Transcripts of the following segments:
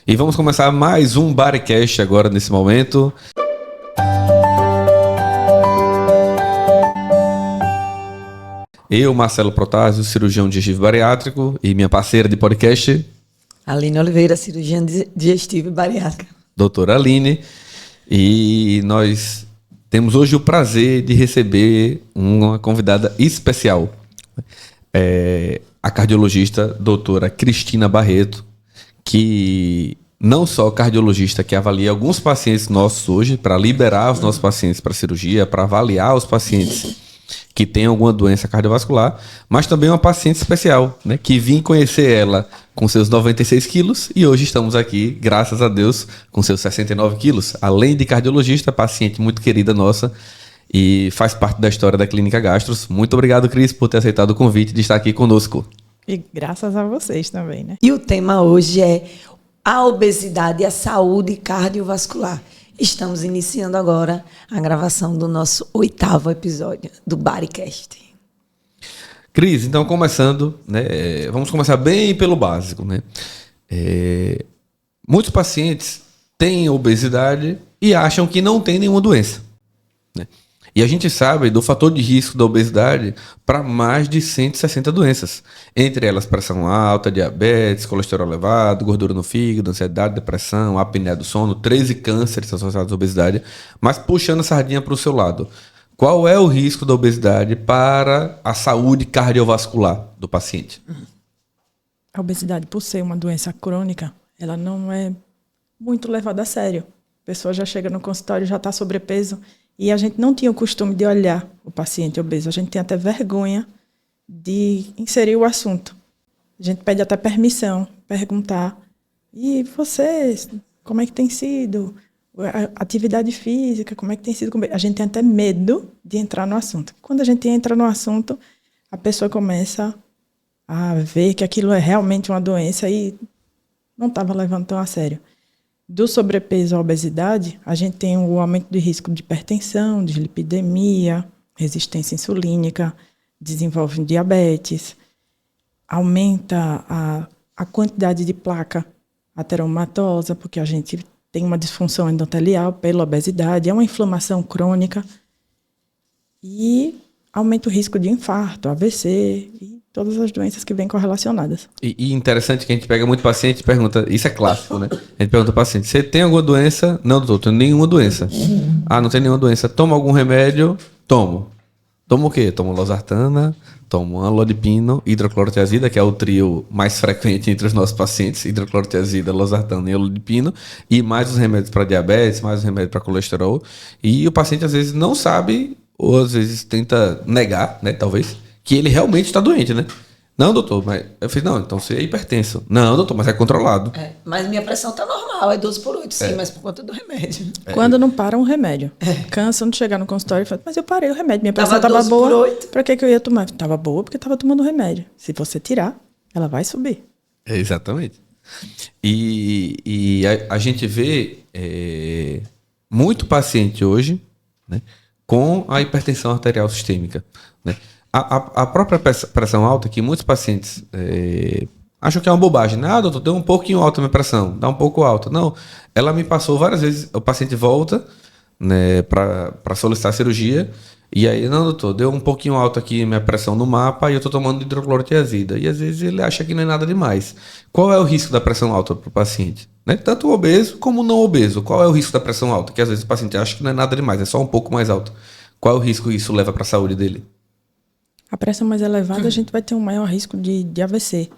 E vamos começar mais um Bodycast agora nesse momento. Eu, Marcelo Protásio, cirurgião digestivo bariátrico, e minha parceira de podcast, Aline Oliveira, cirurgiã digestiva e bariátrica. doutora Aline. E nós temos hoje o prazer de receber uma convidada especial, a cardiologista doutora Cristina Barreto, que não só cardiologista que avalia alguns pacientes nossos hoje, para liberar os nossos pacientes para cirurgia, para avaliar os pacientes que têm alguma doença cardiovascular, mas também uma paciente especial, né, que vim conhecer ela com seus 96 quilos e hoje estamos aqui, graças a Deus, com seus 69 quilos. Além de cardiologista, paciente muito querida nossa e faz parte da história da Clínica Gastros. Muito obrigado, Cris, por ter aceitado o convite de estar aqui conosco. E graças a vocês também, né? E o tema hoje é a obesidade e a saúde cardiovascular. Estamos iniciando agora a gravação do nosso 8º episódio do Bodycast. Cris, então começando, né, vamos começar bem pelo básico, né? Muitos pacientes têm obesidade e acham que não tem nenhuma doença, né? E a gente sabe do fator de risco da obesidade para mais de 160 doenças. Entre elas, pressão alta, diabetes, colesterol elevado, gordura no fígado, ansiedade, depressão, apneia do sono, 13 cânceres associados à obesidade. Mas puxando a sardinha para o seu lado, qual é o risco da obesidade para a saúde cardiovascular do paciente? A obesidade, por ser uma doença crônica, ela não é muito levada a sério. A pessoa já chega no consultório, já está sobrepeso. E a gente não tinha o costume de olhar o paciente obeso. A gente tem até vergonha de inserir o assunto. A gente pede até permissão, perguntar. E vocês, como é que tem sido? A atividade física, como é que tem sido? A gente tem até medo de entrar no assunto. Quando a gente entra no assunto, a pessoa começa a ver que aquilo é realmente uma doença e não estava levando tão a sério. Do sobrepeso à obesidade, a gente tem o aumento de risco de hipertensão, dislipidemia, resistência insulínica, desenvolve diabetes, aumenta a quantidade de placa ateromatosa, porque a gente tem uma disfunção endotelial pela obesidade, é uma inflamação crônica e aumenta o risco de infarto, AVC e todas as doenças que vêm correlacionadas. E interessante que a gente pega muito paciente e pergunta, isso é clássico, né? A gente pergunta ao paciente, você tem alguma doença? Não, doutor, tenho nenhuma doença. Ah, não tem nenhuma doença. Toma algum remédio? Tomo. Tomo o quê? Tomo losartana, tomo amlodipino, hidroclorotiazida, que é o trio mais frequente entre os nossos pacientes, hidroclorotiazida, losartana e amlodipino, e mais os remédios para diabetes, mais os remédios para colesterol. E o paciente às vezes não sabe, ou às vezes tenta negar, né, talvez, que ele realmente está doente, né? Não, doutor, mas... Eu fiz, não, então você é hipertenso. Não, doutor, mas é controlado. Mas minha pressão está normal, é 12/8, sim, mas por conta do remédio. Quando não para um remédio. Cansa de chegar no consultório e fala, mas eu parei o remédio, minha pressão Tava estava boa. 12/8. Para que eu ia tomar? Estava boa porque estava tomando o remédio. Se você tirar, ela vai subir. Exatamente. E a gente vê muito paciente hoje, né, com a hipertensão arterial sistêmica, né? A própria pressão alta, que muitos pacientes acham que é uma bobagem. Ah, doutor, deu um pouquinho alta a minha pressão, dá um pouco alta. Não, ela me passou várias vezes, o paciente volta, né, para solicitar cirurgia, e aí, não, doutor, deu um pouquinho alta aqui minha pressão no mapa e eu estou tomando hidroclorotiazida. E às vezes ele acha que não é nada demais. Qual é o risco da pressão alta para o paciente? Né? Tanto o obeso como o não obeso. Qual é o risco da pressão alta? Que às vezes o paciente acha que não é nada demais, é só um pouco mais alto. Qual é o risco que isso leva para a saúde dele? A pressão mais elevada, a gente vai ter um maior risco de AVC.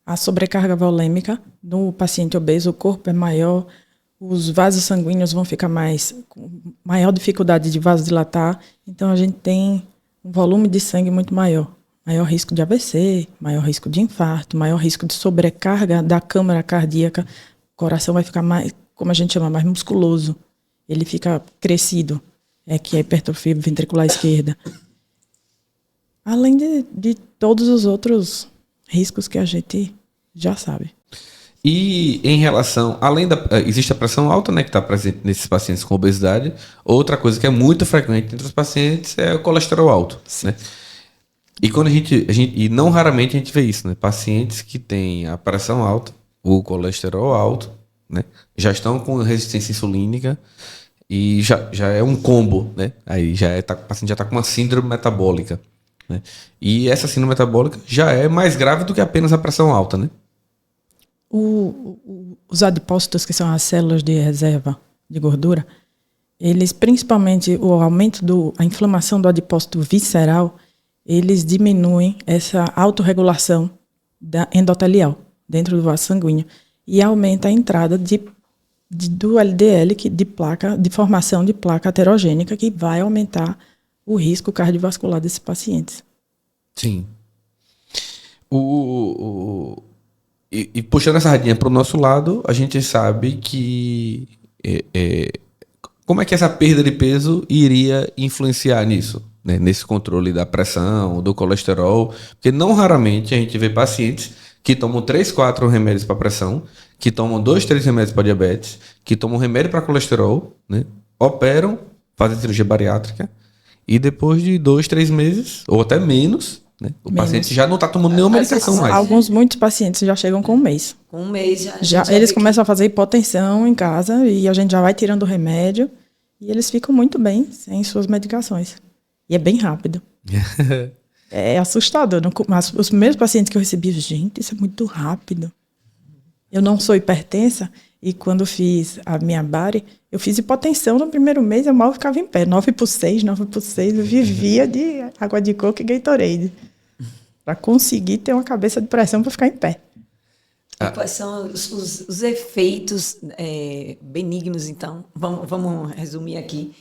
A sobrecarga volêmica no paciente obeso, o corpo é maior, os vasos sanguíneos vão ficar com maior dificuldade de vasodilatar, então a gente tem um volume de sangue muito maior. Maior risco de AVC, maior risco de infarto, maior risco de sobrecarga da câmara cardíaca. O coração vai ficar mais, como a gente chama, mais musculoso. Ele fica crescido, que é a hipertrofia ventricular esquerda. Além de todos os outros riscos que a gente já sabe. E em relação, existe a pressão alta, né, que está presente nesses pacientes com obesidade. Outra coisa que é muito frequente entre os pacientes é o colesterol alto, né? E quando e não raramente a gente vê isso, né? Pacientes que têm a pressão alta, o colesterol alto, né? Já estão com resistência insulínica e já é um combo, né? Aí o paciente já está com uma síndrome metabólica, né? E essa síndrome metabólica já é mais grave do que apenas a pressão alta, né? Os adipócitos, que são as células de reserva de gordura, eles, principalmente o aumento a inflamação do adipócito visceral, eles diminuem essa autorregulação endotelial dentro do vaso sanguíneo e aumenta a entrada do LDL, de formação de placa aterogênica, que vai aumentar o risco cardiovascular desses pacientes. Sim. E puxando essa radinha para o nosso lado, a gente sabe que como é que essa perda de peso iria influenciar nisso, né? Nesse controle da pressão, do colesterol, porque não raramente a gente vê pacientes que tomam 3, 4 remédios para pressão, que tomam 2, 3 remédios para diabetes, que tomam remédio para colesterol, né? Operam, fazem cirurgia bariátrica e depois de 2, 3 meses, ou até menos, né? Paciente já não está tomando nenhuma medicação mais. Muitos pacientes já chegam com um mês. Com um mês já eles começam a fazer hipotensão em casa e a gente já vai tirando o remédio e eles ficam muito bem sem suas medicações. E é bem rápido. É assustador. Mas os primeiros pacientes que eu recebi, gente, isso é muito rápido. Eu não sou hipertensa e quando fiz a minha bari, eu fiz hipotensão no primeiro mês, eu mal ficava em pé. 9/6, eu vivia de água de coco e Gatorade. Para conseguir ter uma cabeça de pressão para ficar em pé. E quais são os efeitos benignos, então? Vamos resumir aqui.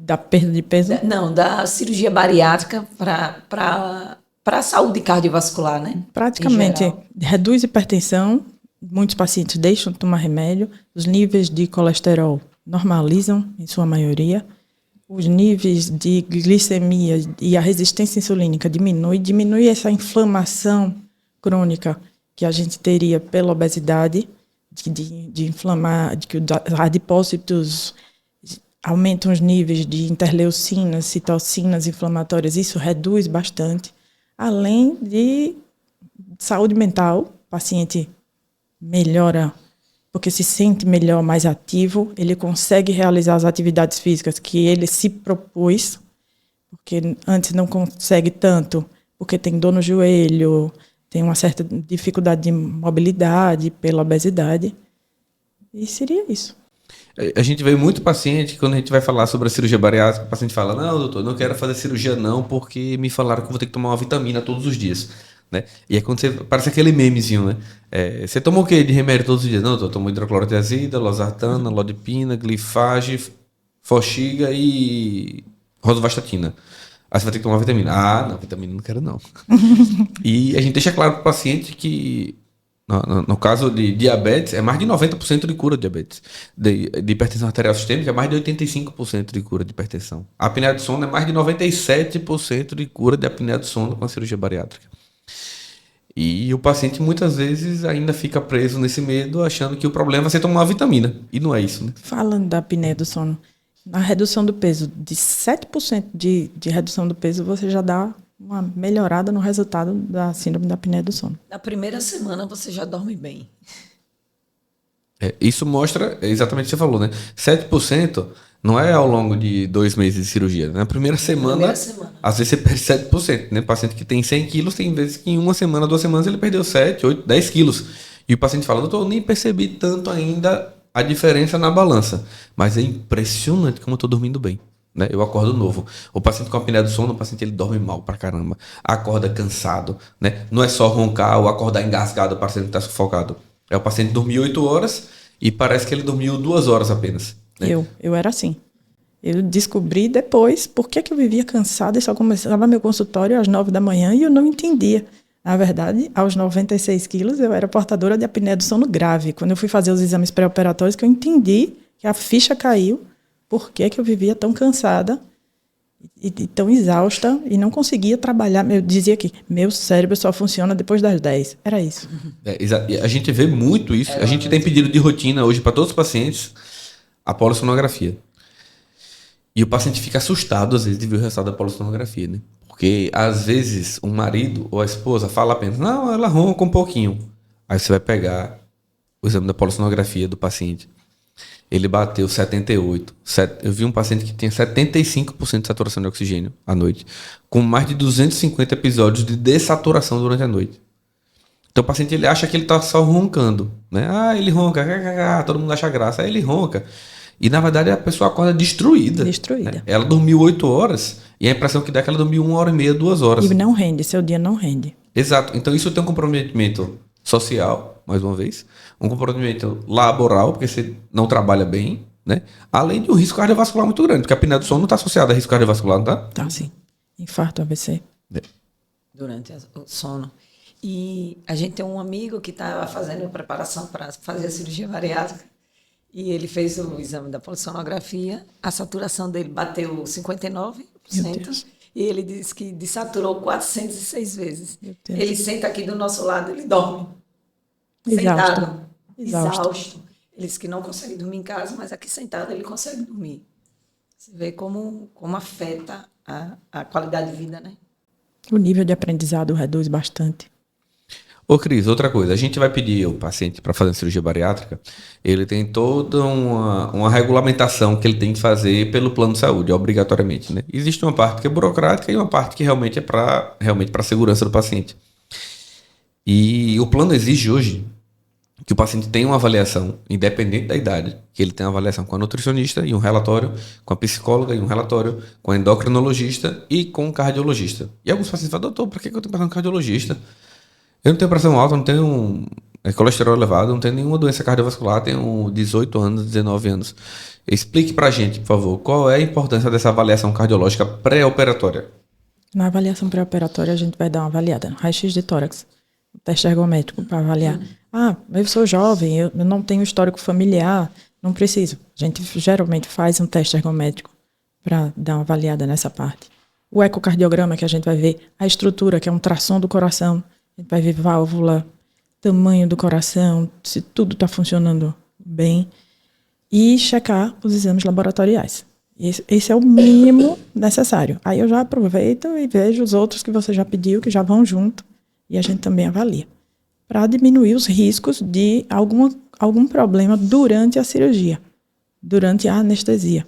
Da perda de peso? Da cirurgia bariátrica para a saúde cardiovascular, né? Praticamente reduz hipertensão, muitos pacientes deixam de tomar remédio, os níveis de colesterol normalizam, em sua maioria, os níveis de glicemia e a resistência insulínica diminui essa inflamação crônica que a gente teria pela obesidade, de inflamar, de que os adipócitos aumentam os níveis de interleucinas, citocinas inflamatórias, isso reduz bastante. Além de saúde mental, o paciente melhora, porque se sente melhor, mais ativo, ele consegue realizar as atividades físicas que ele se propôs, porque antes não consegue tanto, porque tem dor no joelho, tem uma certa dificuldade de mobilidade pela obesidade. E seria isso. A gente vê muito paciente, quando a gente vai falar sobre a cirurgia bariátrica, o paciente fala, não, doutor, não quero fazer cirurgia não, porque me falaram que eu vou ter que tomar uma vitamina todos os dias. Né? E aí quando parece aquele memezinho, né? Você toma o que de remédio todos os dias? Não, doutor, eu tomo hidroclorotiazida, losartana, lodipina, glifage, forxiga e rosuvastatina. Aí você vai ter que tomar vitamina. Ah, não, vitamina não quero não. E a gente deixa claro para o paciente que no caso de diabetes, é mais de 90% de cura de diabetes. De hipertensão arterial sistêmica, é mais de 85% de cura de hipertensão. A apneia do sono é mais de 97% de cura de apneia do sono com a cirurgia bariátrica. E o paciente muitas vezes ainda fica preso nesse medo, achando que o problema é você tomar uma vitamina. E não é isso, né? Falando da apneia do sono, na redução do peso, de 7% de redução do peso, você já dá uma melhorada no resultado da síndrome da apneia do sono. Na primeira semana você já dorme bem. Isso mostra exatamente o que você falou, né? 7% não é ao longo de 2 meses de cirurgia. Na primeira semana, às vezes você perde 7%. Né? O paciente que tem 100 quilos, tem vezes que em 1 semana, 2 semanas, ele perdeu 7, 8, 10 quilos. E o paciente fala, doutor, eu nem percebi tanto ainda a diferença na balança. Mas é impressionante como eu estou dormindo bem. Né? Eu acordo novo. O paciente com apneia do sono, o paciente ele dorme mal pra caramba. Acorda cansado. Né? Não é só roncar ou acordar engasgado, o paciente está sufocado. O paciente dormiu 8 horas e parece que ele dormiu 2 horas apenas. Né? Eu era assim. Eu descobri depois por que eu vivia cansada e só começava meu consultório às 9 da manhã e eu não entendia. Na verdade, aos 96 quilos, eu era portadora de apneia do sono grave. Quando eu fui fazer os exames pré-operatórios, que eu entendi que a ficha caiu, por que eu vivia tão cansada e tão exausta e não conseguia trabalhar. Eu dizia que meu cérebro só funciona depois das 10. Era isso. A gente vê muito isso. A gente tem pedido de rotina hoje para todos os pacientes a polissonografia. E o paciente fica assustado, às vezes, de ver o resultado da polissonografia, né? Porque, às vezes, o marido ou a esposa fala apenas, não, ela ronca um pouquinho. Aí você vai pegar o exame da polissonografia do paciente. Ele bateu 78. Eu vi um paciente que tinha 75% de saturação de oxigênio à noite, com mais de 250 episódios de dessaturação durante a noite. Então o paciente ele acha que ele está só roncando, né? Ah, ele ronca, todo mundo acha graça. Aí ele ronca. E na verdade a pessoa acorda destruída. Né? Ela dormiu 8 horas e a impressão que dá é que ela dormiu 1h30, 2 horas. E não rende, seu dia não rende. Exato. Então isso tem um comprometimento social, mais uma vez, um comprometimento laboral, porque você não trabalha bem, né? Além de um risco cardiovascular muito grande, porque a apneia do sono não está associada a risco cardiovascular, não tá? Tá, sim. Infarto, AVC. Durante o sono. E a gente tem um amigo que estava fazendo preparação para fazer a cirurgia bariátrica e ele fez o exame da polissonografia, a saturação dele bateu 59%. E ele disse que desaturou 406 vezes. Ele senta aqui do nosso lado, ele dorme. Sentado. Exausto. Ele disse que não consegue dormir em casa, mas aqui sentado ele consegue dormir. Você vê como afeta a qualidade de vida, né? O nível de aprendizado reduz bastante. Ô Cris, outra coisa, a gente vai pedir ao paciente para fazer uma cirurgia bariátrica, ele tem toda uma regulamentação que ele tem que fazer pelo plano de saúde, obrigatoriamente, né? Existe uma parte que é burocrática e uma parte que realmente é para a segurança do paciente. E o plano exige hoje que o paciente tenha uma avaliação, independente da idade, que ele tenha uma avaliação com a nutricionista e um relatório, com a psicóloga e um relatório, com a endocrinologista e com o cardiologista. E alguns pacientes falam, doutor, por que eu tenho que passar no cardiologista? Eu não tenho pressão alta, não tenho colesterol elevado, não tenho nenhuma doença cardiovascular, tenho 18 anos, 19 anos. Explique pra gente, por favor, qual é a importância dessa avaliação cardiológica pré-operatória? Na avaliação pré-operatória, a gente vai dar uma avaliada no raio-x de tórax, um teste ergométrico para avaliar. Eu sou jovem, eu não tenho histórico familiar, não preciso. A gente geralmente faz um teste ergométrico para dar uma avaliada nessa parte. O ecocardiograma, que a gente vai ver a estrutura, que é um ultrassom do coração. A gente vai ver válvula, tamanho do coração, se tudo está funcionando bem. E checar os exames laboratoriais. Esse é o mínimo necessário. Aí eu já aproveito e vejo os outros que você já pediu, que já vão junto. E a gente também avalia. Para diminuir os riscos de algum problema durante a cirurgia, durante a anestesia.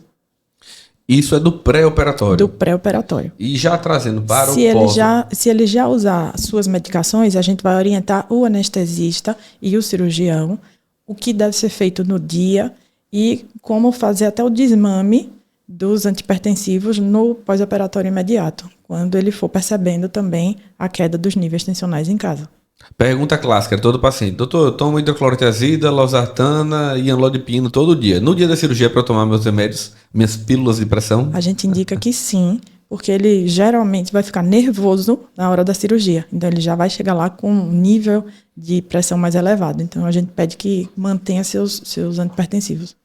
Isso é do pré-operatório? Do pré-operatório. E já trazendo para se ele já usar suas medicações, a gente vai orientar o anestesista e o cirurgião o que deve ser feito no dia e como fazer até o desmame dos antipertensivos no pós-operatório imediato, quando ele for percebendo também a queda dos níveis tensionais em casa. Pergunta clássica de todo paciente. Doutor, eu tomo hidroclorotiazida, losartana e amlodipino todo dia. No dia da cirurgia, para eu tomar meus remédios, minhas pílulas de pressão? A gente indica que sim, porque ele geralmente vai ficar nervoso na hora da cirurgia. Então, ele já vai chegar lá com um nível de pressão mais elevado. Então, a gente pede que mantenha seus antipertensivos.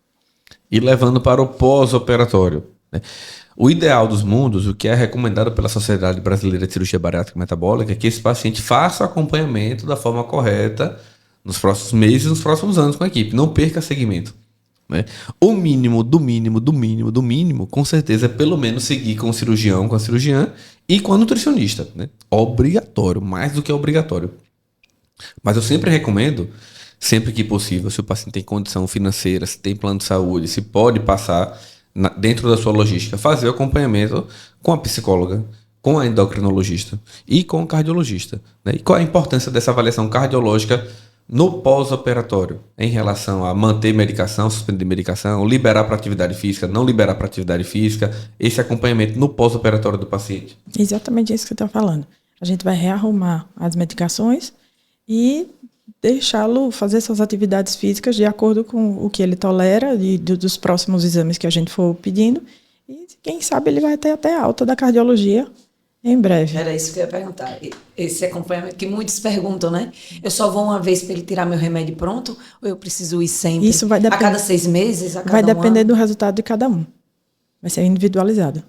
E levando para o pós-operatório, né? O ideal dos mundos, o que é recomendado pela Sociedade Brasileira de Cirurgia Bariátrica e Metabólica, é que esse paciente faça o acompanhamento da forma correta nos próximos meses e nos próximos anos com a equipe. Não perca segmento. Né? O mínimo, do mínimo, com certeza, é pelo menos seguir com o cirurgião, com a cirurgiã e com a nutricionista. Né? Obrigatório, mais do que obrigatório. Mas eu sempre recomendo, sempre que possível, se o paciente tem condição financeira, se tem plano de saúde, se pode passar dentro da sua logística, fazer o acompanhamento com a psicóloga, com a endocrinologista e com o cardiologista. Né? E qual a importância dessa avaliação cardiológica no pós-operatório, em relação a manter medicação, suspender medicação, liberar para atividade física, não liberar para atividade física, esse acompanhamento no pós-operatório do paciente? Exatamente isso que você está falando. A gente vai rearrumar as medicações e deixá-lo fazer suas atividades físicas de acordo com o que ele tolera dos próximos exames que a gente for pedindo. E quem sabe ele vai ter até alta da cardiologia em breve. Era isso que eu ia perguntar. Esse acompanhamento que muitos perguntam, né? Eu só vou uma vez para ele tirar meu remédio pronto ou eu preciso ir sempre? Isso vai depender. A cada 6 meses? A cada vai depender do resultado de cada um. Vai ser individualizado.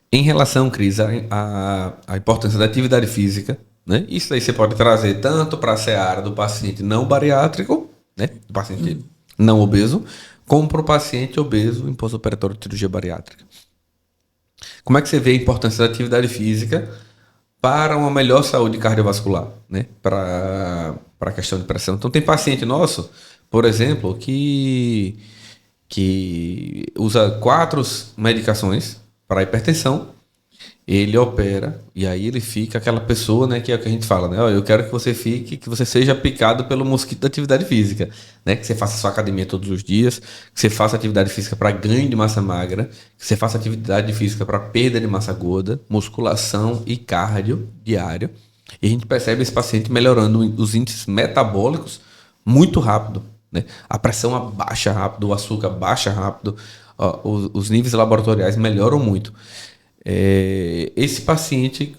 Em relação, Cris, à importância da atividade física, né? Isso aí você pode trazer tanto para a seara do paciente não bariátrico, né? Do paciente não obeso, como para o paciente obeso em pós-operatório de cirurgia bariátrica. Como é que você vê a importância da atividade física para uma melhor saúde cardiovascular, né? Para a questão de pressão? Então tem paciente nosso, por exemplo, que usa 4 medicações para hipertensão, ele opera e aí ele fica aquela pessoa, né, que é o que a gente fala, né? Ó, eu quero que você seja picado pelo mosquito da atividade física, né? Que você faça sua academia todos os dias, que você faça atividade física para ganho de massa magra, que você faça atividade física para perda de massa gorda, musculação e cardio diário. E a gente percebe esse paciente melhorando os índices metabólicos muito rápido, né? A pressão abaixa rápido, o açúcar baixa rápido, ó, os níveis laboratoriais melhoram muito. Esse paciente,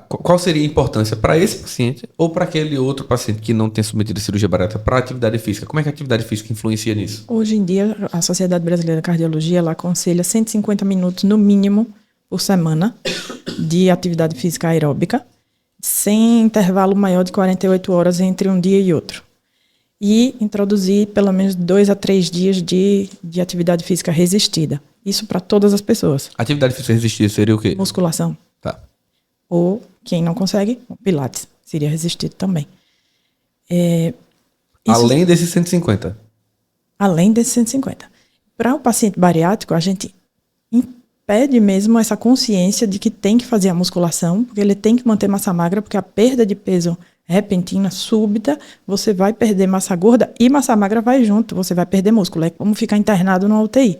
qual seria a importância para esse paciente ou para aquele outro paciente que não tem submetido a cirurgia bariátrica para a atividade física? Como é que a atividade física influencia nisso? Hoje em dia, a Sociedade Brasileira de Cardiologia ela aconselha 150 minutos no mínimo por semana de atividade física aeróbica, sem intervalo maior de 48 horas entre um dia e outro. E introduzir pelo menos 2 a 3 dias de atividade física resistida. Isso para todas as pessoas. Atividade física resistida seria o quê? Musculação. Tá. Ou, quem não consegue, Pilates. Seria resistido também. Além desses 150? Além desses 150. Para o paciente bariátrico, a gente impede mesmo essa consciência de que tem que fazer a musculação, porque ele tem que manter massa magra, porque a perda de peso repentina, súbita, você vai perder massa gorda e massa magra vai junto, você vai perder músculo. É como ficar internado no UTI.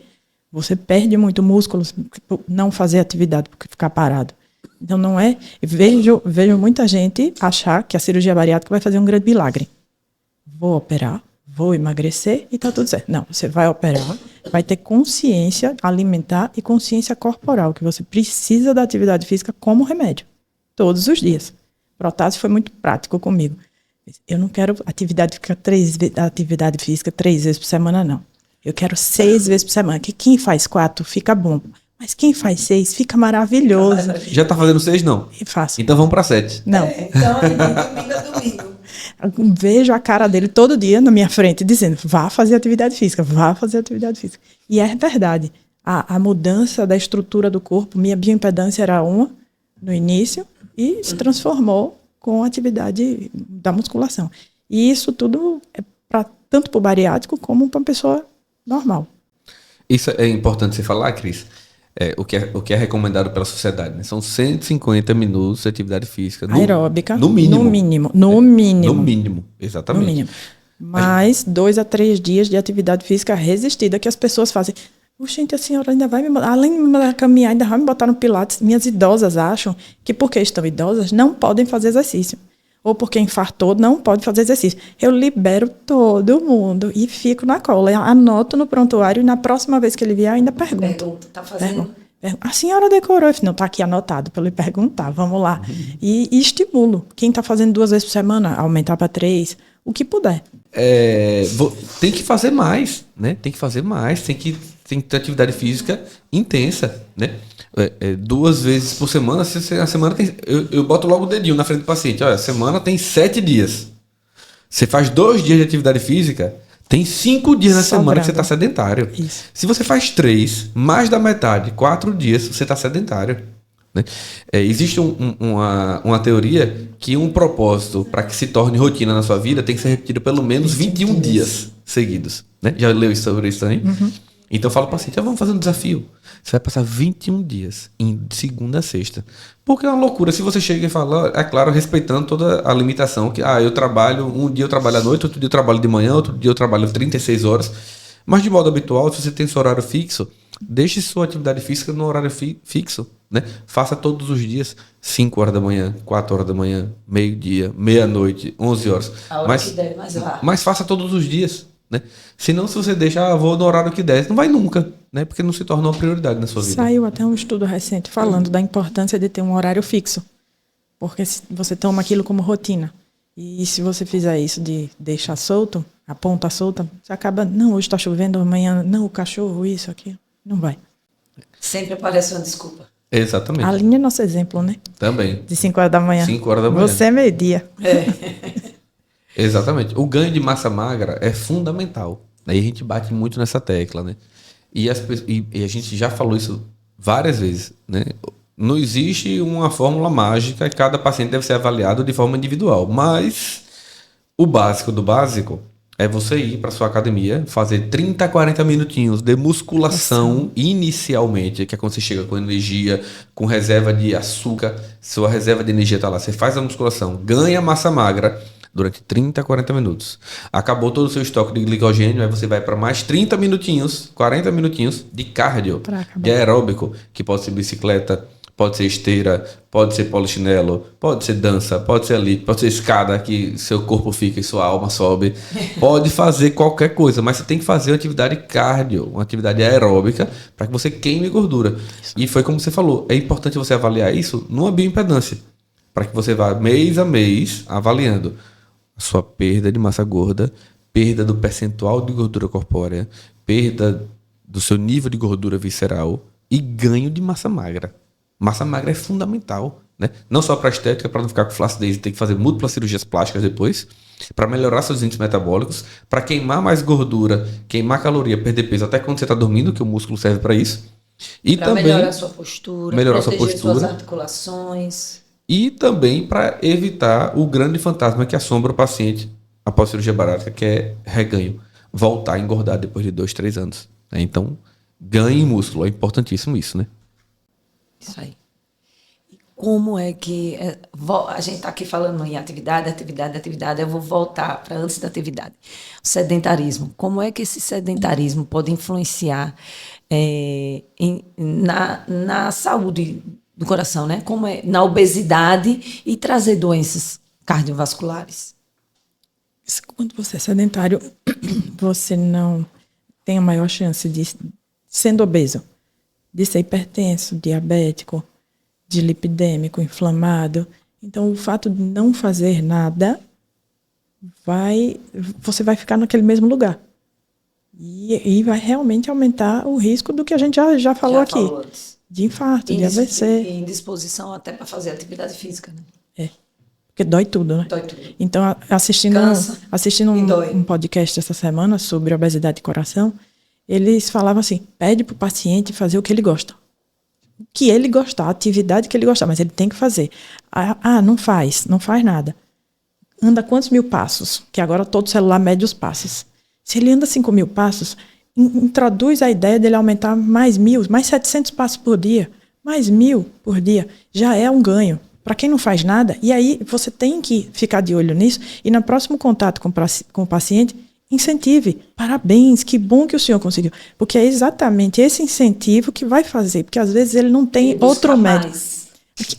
Você perde muito músculo por não fazer atividade, porque ficar parado. Então não é... Vejo muita gente achar que a cirurgia bariátrica vai fazer um grande milagre. Vou operar, vou emagrecer e tá tudo certo. Não, você vai operar, vai ter consciência alimentar e consciência corporal, que você precisa da atividade física como remédio. Todos os dias. Protásio foi muito prático comigo. Eu não quero atividade física 3 vezes por semana, não. Eu quero 6 vezes por semana. Que quem faz 4 fica bom. Mas quem faz 6 fica maravilhoso. Já tá fazendo 6, não? E faço. Então vamos para 7. Não. Então, domingo a domingo. Vejo a cara dele todo dia na minha frente, dizendo, vá fazer atividade física, vá fazer atividade física. E é verdade. A mudança da estrutura do corpo, minha bioimpedância era 1 no início e se transformou com a atividade da musculação. E isso tudo é tanto para o bariátrico como para uma pessoa normal. Isso é importante você falar, Cris. O que é recomendado pela sociedade, né? São 150 minutos de atividade física. Aeróbica. No mínimo. No mínimo, exatamente. No mínimo. Mais 2 a 3 dias de atividade física resistida que as pessoas fazem. Gente, a senhora ainda vai me botar, além de me mandar caminhar, ainda vai me botar no Pilates. Minhas idosas acham que porque estão idosas não podem fazer exercício. Ou porque infartou, não pode fazer exercício. Eu libero todo mundo e fico na cola. Eu anoto no prontuário e na próxima vez que ele vier, ainda pergunto. Tá fazendo? A senhora decorou? Eu falei, não, tá aqui anotado para ele perguntar, vamos lá. E estimulo. Quem está fazendo 2 vezes por semana, aumentar para 3, o que puder. Tem que fazer mais, né? Tem que fazer mais, tem que ter atividade física intensa, né? 2 vezes por semana, a semana tem... Eu boto logo o dedinho na frente do paciente. Olha, a semana tem 7 dias. Você faz 2 dias de atividade física, tem 5 dias na semana que você está sedentário. Isso. Se você faz 3, mais da metade, 4 dias, você está sedentário. Né? Existe uma teoria que um propósito para que se torne rotina na sua vida tem que ser repetido pelo menos 21 dias seguidos. Né? Já leu sobre isso também? Uhum. Então eu falo para o paciente, vamos fazer um desafio. Você vai passar 21 dias, em segunda a sexta. Porque é uma loucura. Se você chega e fala, é claro, respeitando toda a limitação, que eu trabalho, um dia eu trabalho à noite, outro dia eu trabalho de manhã, outro dia eu trabalho 36 horas. Mas de modo habitual, se você tem seu horário fixo, deixe sua atividade física no horário fixo. Né? Faça todos os dias, 5 horas da manhã, 4 horas da manhã, meio-dia, meia-noite, 11 horas. A hora que der, mas vá. Mas faça todos os dias. Né? Senão, se você deixa, vou no horário que der, não vai nunca, né? Porque não se torna uma prioridade na sua vida. Saiu até um estudo recente falando da importância de ter um horário fixo, porque você toma aquilo como rotina. E se você fizer isso de deixar solto, a ponta solta, você acaba, não, hoje está chovendo, amanhã, não, o cachorro, isso, aquilo, não vai. Sempre aparece uma desculpa. Exatamente. A linha é nosso exemplo, né? Também. De 5 horas da manhã. 5 horas da manhã. Você é meio-dia. Exatamente. O ganho de massa magra é fundamental. Aí a gente bate muito nessa tecla, né? E a gente já falou isso várias vezes, né? Não existe uma fórmula mágica e cada paciente deve ser avaliado de forma individual. Mas o básico do básico é você ir para sua academia, fazer 30 a 40 minutinhos de musculação inicialmente, que é quando você chega com energia, com reserva de açúcar, sua reserva de energia está lá. Você faz a musculação, ganha massa magra durante 30 a 40 minutos. Acabou todo o seu estoque de glicogênio, aí você vai para mais 30 minutinhos, 40 minutinhos de cardio, de aeróbico, que pode ser bicicleta, pode ser esteira, pode ser polichinelo, pode ser dança, pode ser elite, pode ser escada que seu corpo fica e sua alma sobe. Pode fazer qualquer coisa, mas você tem que fazer uma atividade cardio, uma atividade aeróbica para que você queime gordura. E foi como você falou, é importante você avaliar isso numa bioimpedância, para que você vá mês a mês avaliando a sua perda de massa gorda, perda do percentual de gordura corpórea, perda do seu nível de gordura visceral e ganho de massa magra. Massa magra é fundamental, né? Não só para a estética, para não ficar com flacidez e ter que fazer múltiplas cirurgias plásticas depois, para melhorar seus índices metabólicos, para queimar mais gordura, queimar caloria, perder peso até quando você está dormindo, que o músculo serve para isso. E pra também melhorar sua postura, melhorar sua proteger postura. suas articulações. E também para evitar o grande fantasma que assombra o paciente após cirurgia bariátrica, que é reganho. Voltar a engordar depois de 2, 3 anos. Né? Então, ganhe músculo. É importantíssimo isso, né? Isso aí. E como é que... a gente está aqui falando em atividade. Eu vou voltar para antes da atividade. O sedentarismo. Como é que esse sedentarismo pode influenciar na saúde do coração, né? Como é na obesidade e trazer doenças cardiovasculares? Quando você é sedentário, você não tem a maior chance de, sendo obeso, de ser hipertenso, diabético, de lipidêmico, inflamado. Então, o fato de não fazer nada, você vai ficar naquele mesmo lugar. E vai realmente aumentar o risco do que a gente já falou aqui. Antes. De infarto, de AVC. E indisposição até para fazer atividade física, né? Porque dói tudo, né? Dói tudo. Então, assistindo um podcast essa semana sobre obesidade de coração, eles falavam assim, pede para o paciente fazer o que ele gosta. O que ele gostar, a atividade que ele gostar, mas ele tem que fazer. Não faz nada. Anda quantos 1000 passos? Que agora todo celular mede os passos. Se ele anda 5.000 passos, introduz a ideia dele aumentar mais 1.000, mais 700 passos por dia, mais 1.000 por dia, já é um ganho. Para quem não faz nada, e aí você tem que ficar de olho nisso, e no próximo contato com o paciente, incentive. Parabéns, que bom que o senhor conseguiu. Porque é exatamente esse incentivo que vai fazer, porque às vezes ele não tem outro médico.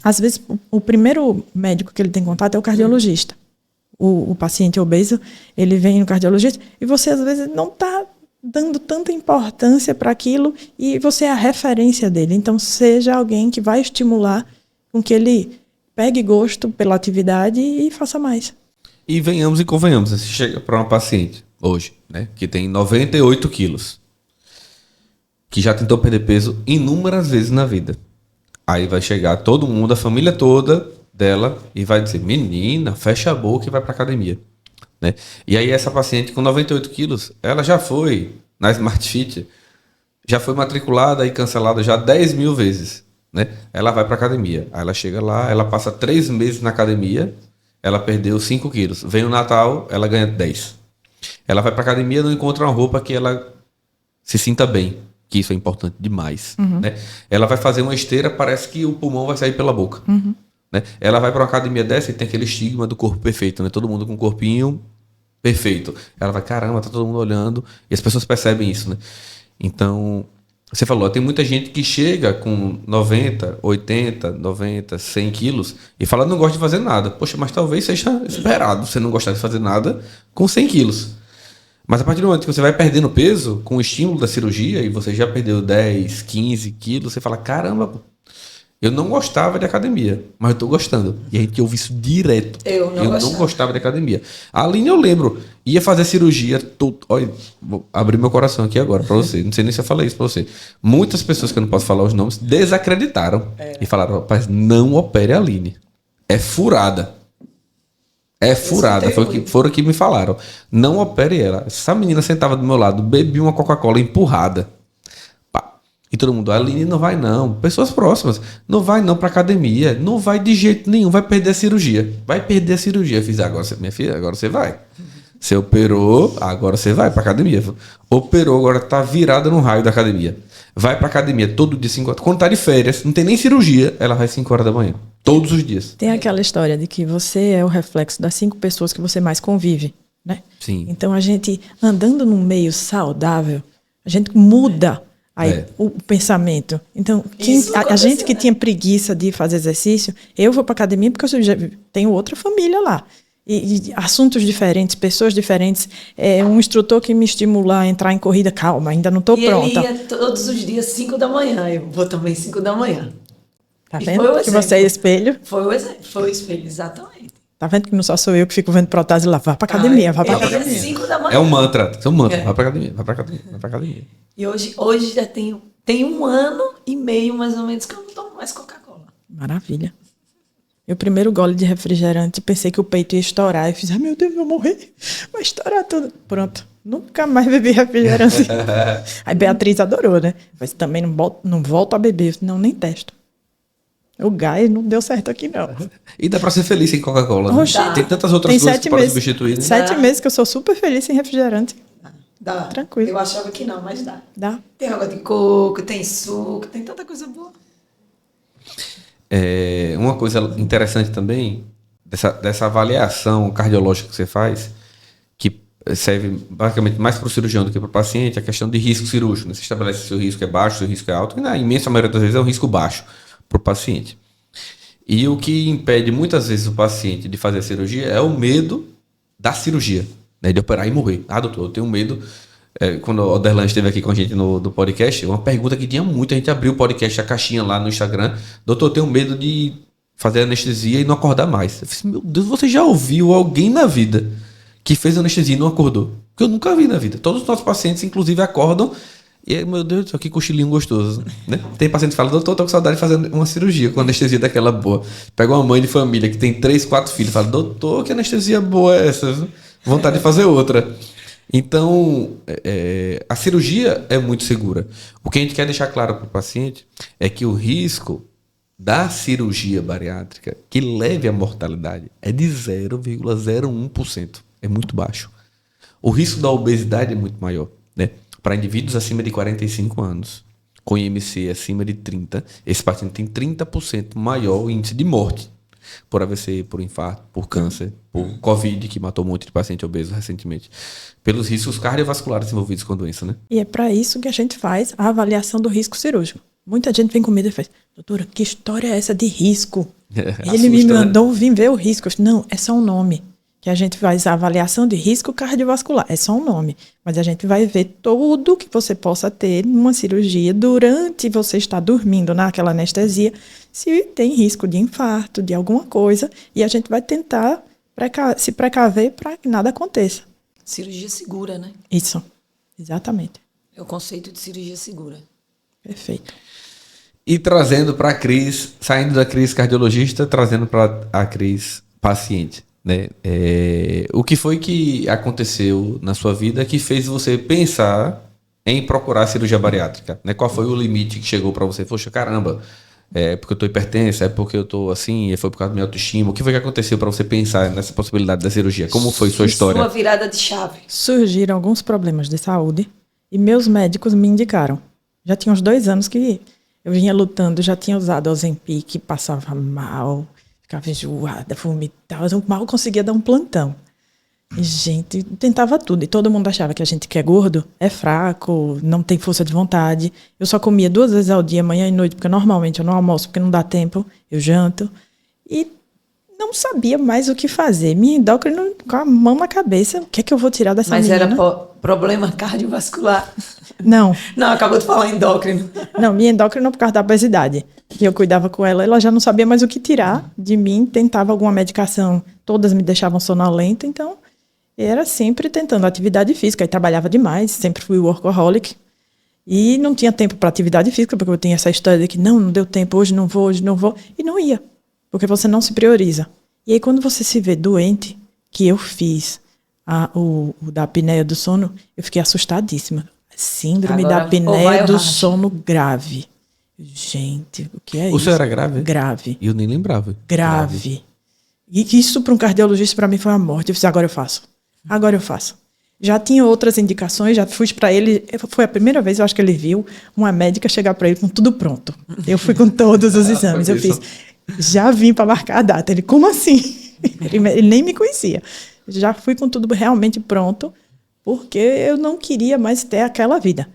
Às vezes o primeiro médico que ele tem contato é o cardiologista. O paciente obeso, ele vem no cardiologista, e você às vezes não está dando tanta importância para aquilo, e você é a referência dele. Então, seja alguém que vai estimular com que ele pegue gosto pela atividade e faça mais. E venhamos e convenhamos, você chega para uma paciente hoje, né, que tem 98 quilos, que já tentou perder peso inúmeras vezes na vida. Aí vai chegar todo mundo, a família toda dela, e vai dizer, menina, fecha a boca e vai para academia. Né? E aí essa paciente com 98 quilos, ela já foi na Smart Fit, já foi matriculada e cancelada já 10.000 vezes. Né? Ela vai para academia, aí ela chega lá, ela passa 3 meses na academia, ela perdeu 5 quilos. Vem o Natal, ela ganha 10. Ela vai para academia, não encontra uma roupa que ela se sinta bem, que isso é importante demais. Né? Ela vai fazer uma esteira, parece que o pulmão vai sair pela boca. Né? Ela vai para uma academia dessa e tem aquele estigma do corpo perfeito, né? Todo mundo com um corpinho perfeito. Ela vai, caramba, tá todo mundo olhando, e as pessoas percebem isso, né? Então, você falou, tem muita gente que chega com 90, 80, 90, 100 quilos e fala, não gosta de fazer nada. Poxa, mas talvez seja esperado você não gostar de fazer nada com 100 quilos. Mas a partir do momento que você vai perdendo peso, com o estímulo da cirurgia, e você já perdeu 10, 15 quilos, você fala, caramba, eu não gostava de academia, mas eu tô gostando. E a gente ouve isso direto. Eu não gostava de academia. A Aline, eu lembro, ia fazer cirurgia. Olha, vou abrir meu coração aqui agora pra você. Não sei nem se eu falei isso pra você. Muitas pessoas que eu não posso falar os nomes desacreditaram. E falaram, rapaz, não opere a Aline. É furada. É furada. Foram que me falaram. Não opere ela. Essa menina sentava do meu lado, bebia uma Coca-Cola empurrada. E todo mundo, a Aline não vai não. Pessoas próximas, não vai não pra academia. Não vai de jeito nenhum, vai perder a cirurgia. Vai perder a cirurgia. Eu fiz, agora minha filha, agora você vai. Você operou, agora você vai pra academia. Operou, agora tá virada no raio da academia. Vai pra academia todo dia, 5 horas. Quando tá de férias, não tem nem cirurgia, ela vai 5 horas da manhã. Todos os dias. Tem aquela história de que você é o reflexo das 5 pessoas que você mais convive, né? Sim. Então, a gente, andando num meio saudável, a gente muda aí o pensamento. Então, a gente que tinha preguiça de fazer exercício, eu vou para academia porque eu já tenho outra família lá. E assuntos diferentes, pessoas diferentes. Um instrutor que me estimula a entrar em corrida. Calma, ainda não estou pronta. Ele ia todos os dias 5 da manhã. Eu vou também 5 da manhã. Tá vendo que você é espelho? Foi o exemplo, foi o espelho, exatamente. Tá vendo que não só sou eu que fico vendo protase lá. Vá pra academia, vá pra academia. 5 da manhã. É um mantra. É um mantra. Vai pra academia, vai pra academia, vai pra academia. E hoje já tem 1 ano e meio, mais ou menos, que eu não tomo mais Coca-Cola. Maravilha. Meu primeiro gole de refrigerante, pensei que o peito ia estourar. Eu fiz, meu Deus, eu vou morrer. Vai estourar tudo. Pronto. Nunca mais bebi refrigerante. Aí Beatriz adorou, né? Mas também não volto a beber. Não, nem testo. O gás não deu certo aqui, não. E dá pra ser feliz sem Coca-Cola. Né? Tem tantas outras Tem coisas que podem substituir. Né? 7 meses que eu sou super feliz sem refrigerante. Dá. Tranquilo. Eu achava que não, mas dá. Dá. Tem água de coco, tem suco, tem tanta coisa boa. Uma coisa interessante também, dessa avaliação cardiológica que você faz, que serve basicamente mais para o cirurgião do que para o paciente, a questão de risco cirúrgico. Né? Você estabelece se o risco é baixo, se o risco é alto, e na imensa maioria das vezes é um risco baixo para o paciente. E o que impede muitas vezes o paciente de fazer a cirurgia é o medo da cirurgia, né? De operar e morrer. Doutor, eu tenho medo. Quando o Oderlan esteve aqui com a gente no podcast, uma pergunta que tinha muito, a gente abriu o podcast, a caixinha lá no Instagram. Doutor, eu tenho medo de fazer anestesia e não acordar mais. Eu falei, meu Deus, você já ouviu alguém na vida que fez anestesia e não acordou? Porque eu nunca vi na vida. Todos os nossos pacientes, inclusive, acordam e, meu Deus do céu, que cochilinho gostoso. Né? Tem paciente que fala, doutor, tô com saudade de fazer uma cirurgia com anestesia daquela boa. Pega uma mãe de família que tem 3, 4 filhos e fala, doutor, que anestesia boa é essa? Vontade de fazer outra. Então, a cirurgia é muito segura. O que a gente quer deixar claro para o paciente é que o risco da cirurgia bariátrica que leve à mortalidade é de 0,01%. É muito baixo. O risco da obesidade é muito maior. Né? Para indivíduos acima de 45 anos, com IMC acima de 30, esse paciente tem 30% maior índice de morte. Por AVC, por infarto, por câncer, por Covid, que matou um monte de paciente obeso recentemente. Pelos riscos cardiovasculares envolvidos com a doença, né? E é para isso que a gente faz a avaliação do risco cirúrgico. Muita gente vem com medo e faz, doutora, que história é essa de risco? Ele me mandou vir ver o risco. Eu falei, não, é só um nome. Que a gente faz a avaliação de risco cardiovascular. É só um nome. Mas a gente vai ver tudo que você possa ter numa cirurgia durante você estar dormindo naquela anestesia, se tem risco de infarto, de alguma coisa, e a gente vai tentar se precaver para que nada aconteça. Cirurgia segura, né? Isso, exatamente. É o conceito de cirurgia segura. Perfeito. E trazendo para a Cris, saindo da Cris cardiologista, trazendo para a Cris paciente. Né? O que foi que aconteceu na sua vida que fez você pensar em procurar cirurgia bariátrica? Né? Qual foi o limite que chegou para você? Poxa, caramba, é porque eu estou hipertensa, é porque eu estou assim, foi por causa da minha autoestima. O que foi que aconteceu para você pensar nessa possibilidade da cirurgia? Como foi sua história? Sua virada de chave. Surgiram alguns problemas de saúde e meus médicos me indicaram. Já tinha uns 2 anos que eu vinha lutando, já tinha usado Ozempic, passava mal, ficava enjoada, vomitava, eu mal conseguia dar um plantão. E, gente, tentava tudo. E todo mundo achava que a gente que é gordo é fraco, não tem força de vontade. Eu só comia 2 vezes ao dia, manhã e noite, porque normalmente eu não almoço, porque não dá tempo, eu janto. E não sabia mais o que fazer. Minha endócrina com a mão na cabeça, o que é que eu vou tirar dessa menina? Mas era problema cardiovascular? Não. Não, acabou de falar endócrino. Não, minha endócrina por causa da obesidade. E eu cuidava com ela, ela já não sabia mais o que tirar de mim, tentava alguma medicação, todas me deixavam sonolenta, então era sempre tentando atividade física, e trabalhava demais, sempre fui workaholic, e não tinha tempo para atividade física, porque eu tinha essa história de que não deu tempo, hoje não vou, e não ia, porque você não se prioriza. E aí quando você se vê doente, que eu fiz o da apneia do sono, eu fiquei assustadíssima. Síndrome da apneia do sono grave. Gente, o que é isso? O senhor era grave? Grave. Eu nem lembrava. Grave. E isso para um cardiologista, para mim, foi uma morte. Eu fiz, agora eu faço. Agora eu faço. Já tinha outras indicações, já fui para ele. Foi a primeira vez, eu acho que ele viu uma médica chegar para ele com tudo pronto. Eu fui com todos os exames. Eu fiz, já vim para marcar a data. Ele, como assim? Ele nem me conhecia. Já fui com tudo realmente pronto, porque eu não queria mais ter aquela vida.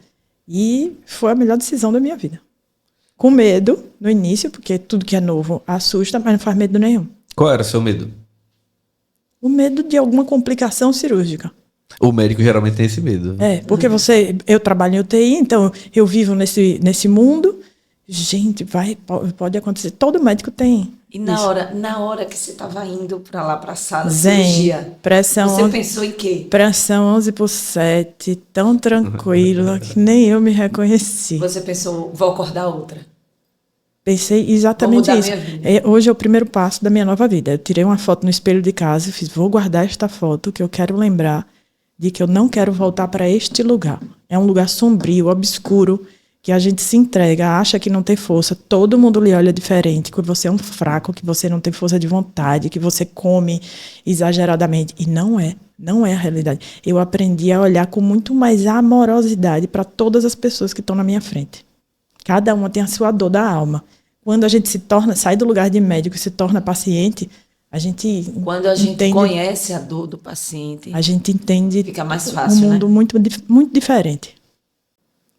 E foi a melhor decisão da minha vida. Com medo no início, porque tudo que é novo assusta, mas não faz medo nenhum. Qual era o seu medo? O medo de alguma complicação cirúrgica. O médico geralmente tem esse medo. Porque eu trabalho em UTI, então eu vivo nesse mundo. Gente, pode acontecer. Todo médico tem. E na hora que você estava indo para lá, para a sala de Zen, cirurgia, pressão você pensou em quê? Pressão 11/7, tão tranquila que nem eu me reconheci. Você pensou, vou acordar outra. Pensei exatamente Vou isso. mudar minha vida. Hoje é o primeiro passo da minha nova vida. Eu tirei uma foto no espelho de casa e fiz, vou guardar esta foto que eu quero lembrar de que eu não quero voltar para este lugar. É um lugar sombrio, obscuro, que a gente se entrega, acha que não tem força, todo mundo lhe olha diferente, que você é um fraco, que você não tem força de vontade, que você come exageradamente. E não é a realidade. Eu aprendi a olhar com muito mais amorosidade para todas as pessoas que estão na minha frente. Cada uma tem a sua dor da alma. Quando a gente sai do lugar de médico e se torna paciente, a gente Quando a gente entende, conhece a dor do paciente, a gente entende fica mais fácil, um mundo muito, muito diferente.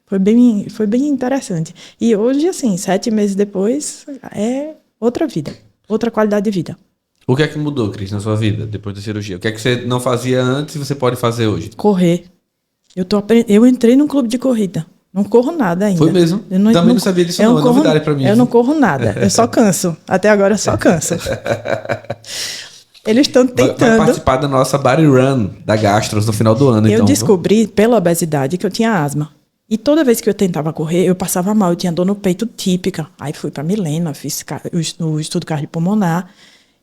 Foi bem interessante. E hoje, assim, 7 meses depois, é outra vida, outra qualidade de vida. O que é que mudou, Cris, na sua vida, depois da cirurgia? O que é que você não fazia antes e você pode fazer hoje? Correr. Eu entrei num clube de corrida. Não corro nada ainda. Foi mesmo? Também não sabia disso, não. É novidade pra mim. Eu não corro nada. Eu só canso. Até agora eu só canso. Eles estão tentando. Vai participar da nossa Body Run da Gastros no final do ano, Eu descobri, pela obesidade, que eu tinha asma. E toda vez que eu tentava correr, eu passava mal. Eu tinha dor no peito típica. Aí fui para Milena, fiz o estudo cardiopulmonar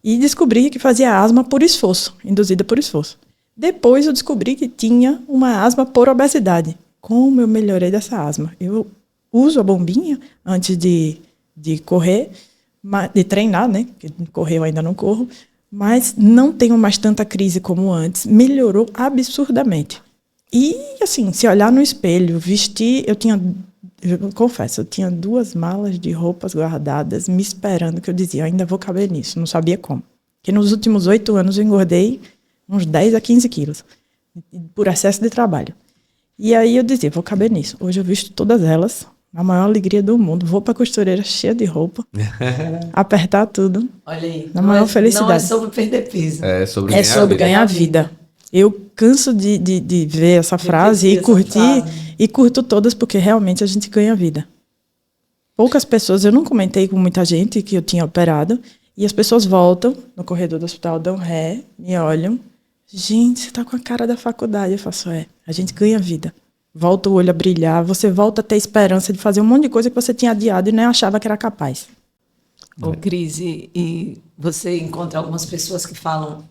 e descobri que fazia asma por esforço, induzida por esforço. Depois eu descobri que tinha uma asma por obesidade. Como eu melhorei dessa asma? Eu uso a bombinha antes de correr, de treinar, né? Porque correr eu ainda não corro. Mas não tenho mais tanta crise como antes. Melhorou absurdamente. E, assim, se olhar no espelho, vestir... Eu confesso, eu tinha 2 malas de roupas guardadas me esperando, que eu dizia, ainda vou caber nisso. Não sabia como. Porque nos últimos 8 anos eu engordei uns 10 a 15 quilos. Por excesso de trabalho. E aí eu dizia, vou caber nisso. Hoje eu visto todas elas, na maior alegria do mundo. Vou pra costureira cheia de roupa, apertar tudo. Olha aí. Na maior felicidade. Não é sobre perder peso. É sobre ganhar vida. Eu canso de ver essa frase e curtir, e curto todas porque realmente a gente ganha vida. Poucas pessoas, eu não comentei com muita gente que eu tinha operado, e as pessoas voltam no corredor do hospital, dão ré, me olham. Gente, você tá com a cara da faculdade. Eu faço, a gente ganha vida. Volta o olho a brilhar, você volta a ter esperança de fazer um monte de coisa que você tinha adiado e nem achava que era capaz. Ô, Cris, e você encontra algumas pessoas que falam,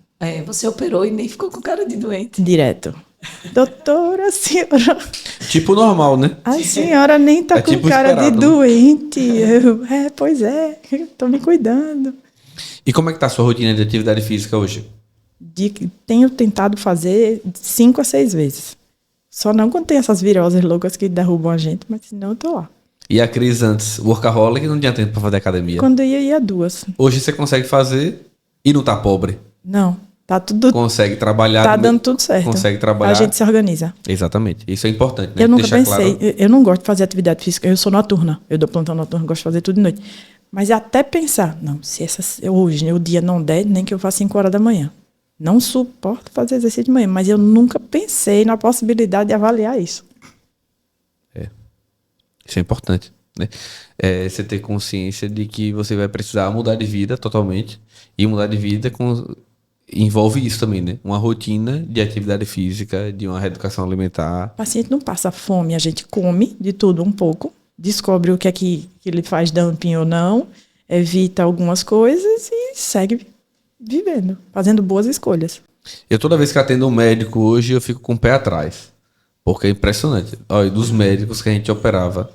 você operou e nem ficou com cara de doente. Direto. Doutora, a senhora... Tipo normal, né? A senhora nem tá com tipo cara esperado, de doente. Pois é, tô me cuidando. E como é que tá a sua rotina de atividade física hoje? Tenho tentado fazer 5 a 6 vezes. Só não quando tem essas viroses loucas que derrubam a gente, mas senão eu tô lá. E a Cris antes, workaholic, não tinha tempo pra fazer academia? Quando ia 2. Hoje você consegue fazer e não tá pobre? Não, tá tudo... Consegue trabalhar... Tá dando tudo certo. Consegue trabalhar... A gente se organiza. Exatamente. Isso é importante, né? Eu nunca pensei... Claro... Eu não gosto de fazer atividade física. Eu sou noturna. Eu dou plantão noturno, gosto de fazer tudo de noite. Mas até pensar... Não, se hoje o dia não der, nem que eu faça 5 horas da manhã. Não suporto fazer exercício de manhã, mas eu nunca pensei na possibilidade de avaliar isso. Isso é importante, né? Você ter consciência de que você vai precisar mudar de vida totalmente. E mudar de vida envolve isso também, né? Uma rotina de atividade física, de uma reeducação alimentar. O paciente não passa fome, a gente come de tudo um pouco, descobre o que é que ele faz dumping ou não, evita algumas coisas e segue vivendo, fazendo boas escolhas. Eu toda vez que atendo um médico hoje, eu fico com o pé atrás. Porque é impressionante. Olha, dos médicos que a gente operava,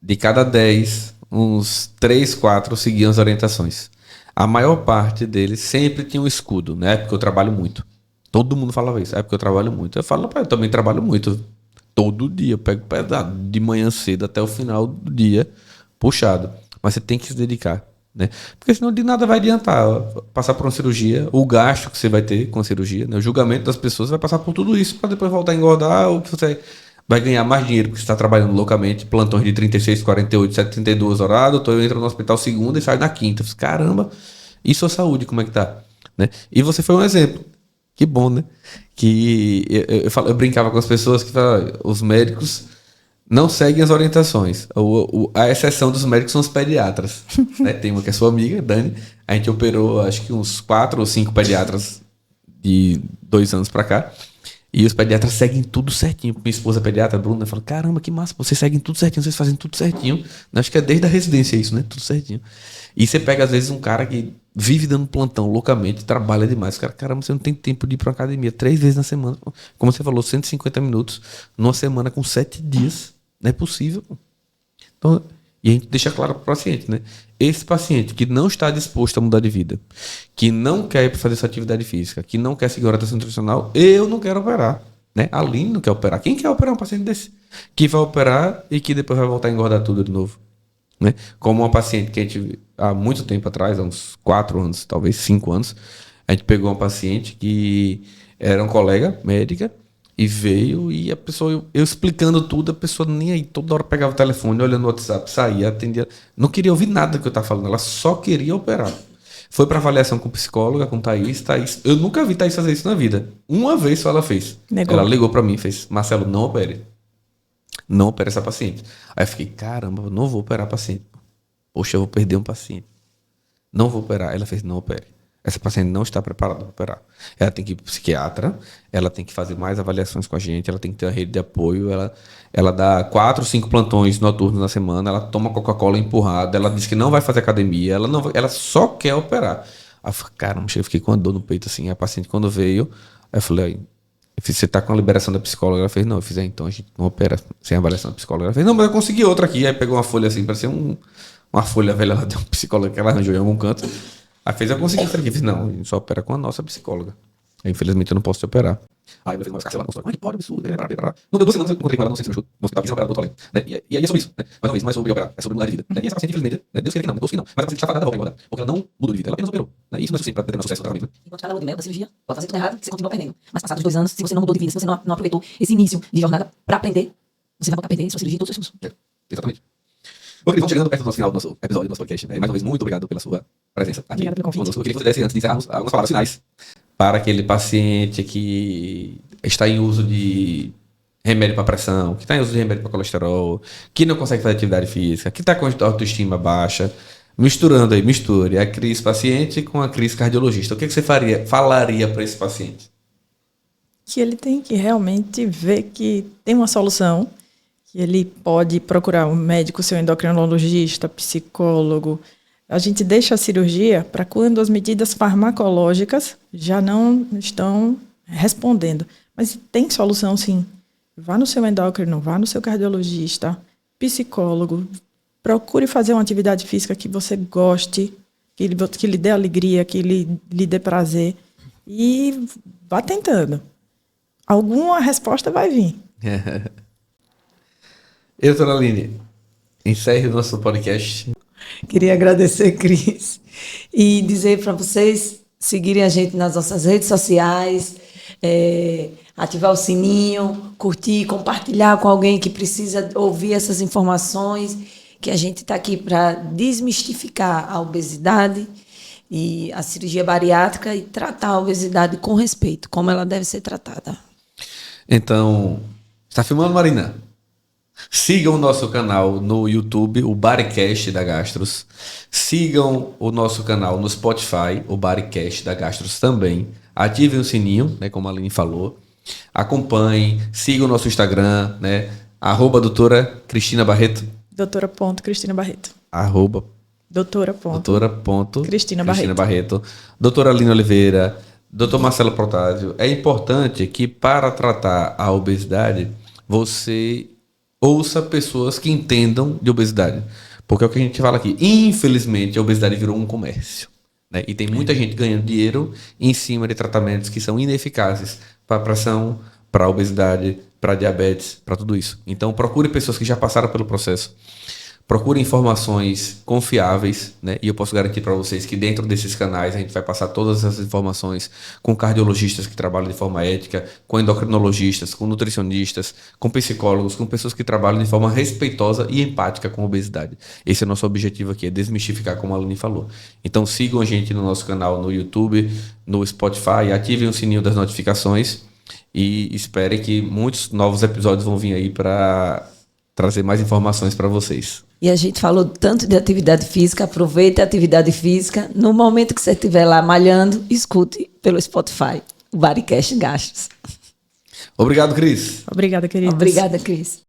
de cada 10, uns 3, 4 seguiam as orientações. A maior parte deles sempre tinha um escudo, né? Porque eu trabalho muito. Todo mundo falava isso. É porque eu trabalho muito. Eu falo, eu também trabalho muito. Todo dia. Eu pego pesado. De manhã cedo até o final do dia. Puxado. Mas você tem que se dedicar, né? Porque senão de nada vai adiantar. Passar por uma cirurgia, o gasto que você vai ter com a cirurgia, né? O julgamento das pessoas vai passar por tudo isso para depois voltar a engordar, ou que você vai ganhar mais dinheiro porque você está trabalhando loucamente, plantões de 36, 48, 72 horas. Doutor, eu entro no hospital segunda e saio na quinta. Eu falei, caramba, e sua saúde, como é que tá? Né? E você foi um exemplo. Que bom, né? Que eu brincava com as pessoas que os médicos não seguem as orientações. A exceção dos médicos são os pediatras. Né? Tem uma que é sua amiga, Dani. A gente operou, acho que uns 4 ou 5 pediatras de 2 anos pra cá. E os pediatras seguem tudo certinho. Minha esposa pediatra, Bruna, fala, caramba, que massa, vocês seguem tudo certinho, vocês fazem tudo certinho. Acho que é desde a residência isso, né? Tudo certinho. E você pega, às vezes, um cara que vive dando plantão loucamente, trabalha demais. Cara, caramba, você não tem tempo de ir pra academia 3 vezes na semana. Como você falou, 150 minutos numa semana com 7 dias. Não é possível. Então, e a gente deixa claro para o paciente, né? Esse paciente que não está disposto a mudar de vida, que não quer fazer essa atividade física, que não quer seguir a orientação nutricional, eu não quero operar. Né? A Aline não quer operar. Quem quer operar um paciente desse? Que vai operar e que depois vai voltar a engordar tudo de novo. Né? Como uma paciente que a gente, há muito tempo atrás, há uns 4 anos, talvez 5 anos, a gente pegou uma paciente que era um colega médica, e veio, e a pessoa, eu explicando tudo, a pessoa nem aí, toda hora pegava o telefone, olhando o WhatsApp, saía, atendia. Não queria ouvir nada que eu estava falando, ela só queria operar. Foi para avaliação com psicóloga, com Thaís. Eu nunca vi Thaís fazer isso na vida. Uma vez só ela fez. Negou. Ela ligou para mim e fez, Marcelo, não opere. Não opere essa paciente. Aí eu fiquei, caramba, eu não vou operar a paciente. Poxa, eu vou perder um paciente. Não vou operar. Ela fez, não opere. Essa paciente não está preparada para operar. Ela tem que ir para o psiquiatra, ela tem que fazer mais avaliações com a gente, ela tem que ter uma rede de apoio, ela dá 4, 5 plantões noturnos na semana, ela toma Coca-Cola empurrada, ela diz que não vai fazer academia, ela só quer operar. Aí eu falei, caramba, eu fiquei com uma dor no peito assim. A paciente, quando veio, aí eu falei, você está com a liberação da psicóloga? Ela fez, não. Eu fiz, então a gente não opera sem avaliação da psicóloga. Ela fez, não, mas eu consegui outra aqui. Aí pegou uma folha assim, parecia uma folha velha lá de um psicólogo que ela arranjou em algum canto. Aí fez, eu consegui isso aqui. Eu fiz, não, a gente só opera com a nossa psicóloga. Aí, infelizmente, eu não posso te operar. Aí eu fiz uma escarcela, não pode, absurdo. Não deu 2 semanas, eu encontrei com ela, não sei se no hospital, fiz operar do outro além. Né? E aí é sobre isso. Né? Mais uma vez, não é sobre operar, é sobre mudar de vida. Né? E essa paciente, infelizmente, né? Deus queira que não, Deus que não. Mas a paciente está fadada a voltar engordar. Porque ela não mudou de vida, ela apenas operou. Né? E isso não é suficiente para determinar sucesso do tratamento. Enquanto cada lua de mel da cirurgia, pode fazer tudo errado, você continua perdendo. Mas passados 2 anos, se você não mudou de vida, se você não aproveitou esse início de jornada para aprender, você vai voltar a perder sua cirurgia e todos os seus custos. Exatamente. Bom, queridos, vamos chegando perto do nosso final do nosso episódio, do nosso podcast. Mais uma vez, muito obrigado pela sua presença aqui. Obrigada pelo convite. Eu queria que você desse, antes de encerrarmos, algumas palavras finais para aquele paciente que está em uso de remédio para pressão, que está em uso de remédio para colesterol, que não consegue fazer atividade física, que está com a autoestima baixa. Misture a crise paciente com a crise cardiologista. O que você falaria para esse paciente? Que ele tem que realmente ver que tem uma solução, que ele pode procurar um médico, seu endocrinologista, psicólogo. A gente deixa a cirurgia para quando as medidas farmacológicas já não estão respondendo. Mas tem solução, sim. Vá no seu endócrino, vá no seu cardiologista, psicólogo. Procure fazer uma atividade física que você goste, que lhe dê alegria, que lhe dê prazer. E vá tentando. Alguma resposta vai vir. E, doutora Aline, encerre o nosso podcast. Queria agradecer, Cris, e dizer para vocês seguirem a gente nas nossas redes sociais, ativar o sininho, curtir, compartilhar com alguém que precisa ouvir essas informações, que a gente está aqui para desmistificar a obesidade e a cirurgia bariátrica e tratar a obesidade com respeito, como ela deve ser tratada. Então, está filmando, Marina? Sigam o nosso canal no YouTube, o Baricast da Gastros. Sigam o nosso canal no Spotify, o Baricast da Gastros também. Ativem o sininho, né, como a Aline falou. Acompanhem, sigam o nosso Instagram, né? @doutora Cristina Barreto. Doutora.Cristina Barreto. Doutora.Cristina Barreto. Doutora Aline Oliveira. Doutor Marcelo Protásio. É importante que para tratar a obesidade, você ouça pessoas que entendam de obesidade. Porque é o que a gente fala aqui. Infelizmente, a obesidade virou um comércio. né? E tem muita gente ganhando dinheiro em cima de tratamentos que são ineficazes para pressão, para obesidade, para diabetes, para tudo isso. Então, procure pessoas que já passaram pelo processo. Procure informações confiáveis, né? E eu posso garantir para vocês que dentro desses canais a gente vai passar todas essas informações com cardiologistas que trabalham de forma ética, com endocrinologistas, com nutricionistas, com psicólogos, com pessoas que trabalham de forma respeitosa e empática com a obesidade. Esse é o nosso objetivo aqui, é desmistificar, como a Aline falou. Então sigam a gente no nosso canal no YouTube, no Spotify, ativem o sininho das notificações e esperem que muitos novos episódios vão vir aí para trazer mais informações para vocês. E a gente falou tanto de atividade física, aproveite a atividade física. No momento que você estiver lá malhando, escute pelo Spotify o Bodycast Gastos. Obrigado, Cris. Obrigada, queridos. Obrigada, Cris.